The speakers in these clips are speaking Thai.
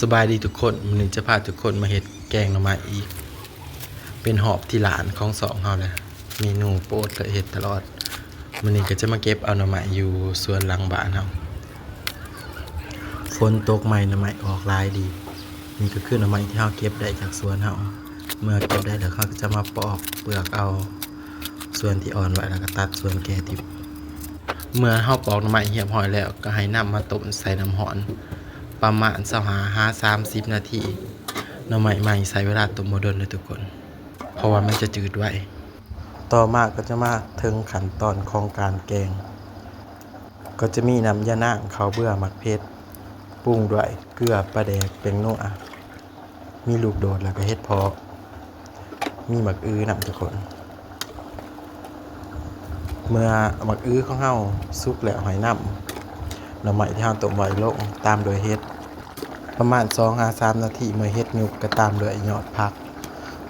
สบายดีทุกคนมื้อนี้จะพาทุกคนมาเฮ็ดแกงหน่อไม้อีกเป็นหอบที่หลานของสองเฮาแหละเมนูโปรดเลยเฮ็ดตลอดมื้อนี้ก็จะมาเก็บเอาหน่อไม้อยู่สวนหลังบ้านเฮาฝนตกใหม่หน่อไม้ออกหลายดีนี่ก็คือหน่อไม้ที่เฮาเก็บได้จากสวนเฮาเมื่อเก็บได้แล้วเขาก็จะมาปอกเปลือกเอาส่วนที่อ่อนไว้แล้วก็ตัดส่วนแก่ทิ่มเมื่อเฮาปอกหน่อไม้เรียบร้อยแล้วก็ให้นำมาต้มใส่น้ำร้อนประมาณ25-30 นาทีหน่อไม้ใหม่ใช้เวลาต้มบ่โดนเลยทุกคนเพราะว่ามันจะจืดไวต่อมาก็จะมาถึงขั้นตอนของการแกงก็จะมีน้ำยะนางข้าวเบื่อหมักเพชรปรุงด้วยเกลือปลาแดกเป็นนัวมีลูกโดดแล้วก็เฮ็ดพอกมีหมักอื้อนำทุกคนเมื่อหมักอื้อของเฮาสุกแล้วหอยน้ำหน่อไม้ที่เฮาต้มไว้ลงตามด้วยเฮ็ดประมาณ 2-3 นาทีเมื่อเฮ็ดยุบก็ตามด้วยยอดผัก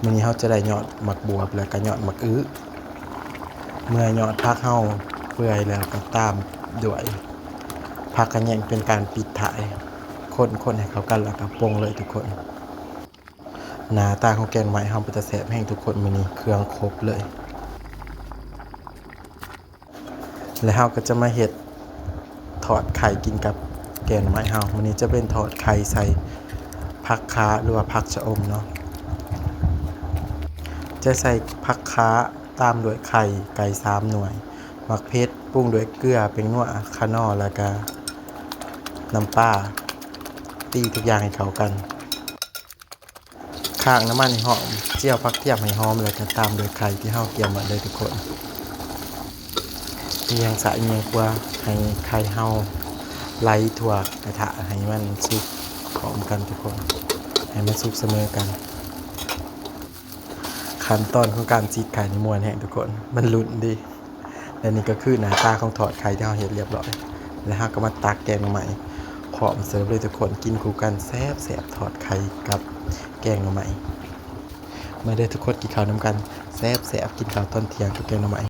มื้อนี้เฮาจะได้ยอดหมักบวบแล้วก็ยอดหมักอื้อเมื่อยอดผักเฮาเปื่อยแล้วก็ตามด้วยผักกระแยงเป็นการปิดท้ายคนให้เข้ากันแล้วก็ปรุงเลยทุกคนหน้าตาของแกงหน่อไม้เฮาเป็นตาแซ่บแห้งทุกคนมื้อนี้เครื่องครบเลยแล้วเฮาก็จะมาเฮ็ดทอดไข่กินกับแกงหน่อไม้เฮามื้อนี้จะเป็นทอดไข่ใส่ผักค้าหรือว่าผักชะอมเนาะจะใส่ผักค้าตามด้วยไข่ไก่3หน่วยหมักเพชรปรุงด้วยเกลือเป็นนัวคะน้อแล้วก็น้ำปลาตีทุกอย่างให้เข้ากันข้างน้ำมันให้หอมเจียวผักเทียมให้หอมแล้วก็ตามด้วยไข่ที่เฮาเตรียมไว้เลยทุกคนเอียงสะเอียงกว่าให้ไข่เฮาไหลทั่วกระทะให้มันสุกพร้อมกันทุกคนให้มันสุกเสมอกันขั้นตอนของการจีดไข่นี่ม่วนแฮงทุกคนมันลุ้นดีและนี่ก็คือหน้าตาของทอดไข่ที่เฮาเฮ็ดเรียบร้อยแล้วเฮาก็มาตักแกงหน่อไม้พร้อมเสิร์ฟเลยทุกคนกินคู่กันแซ่บๆทอดไข่กับแกงหน่อไม้มาเด้อทุกคนกินข้าวนำกันแซ่บๆกินข้าวตอนเที่ยงกับแกงหน่อไม้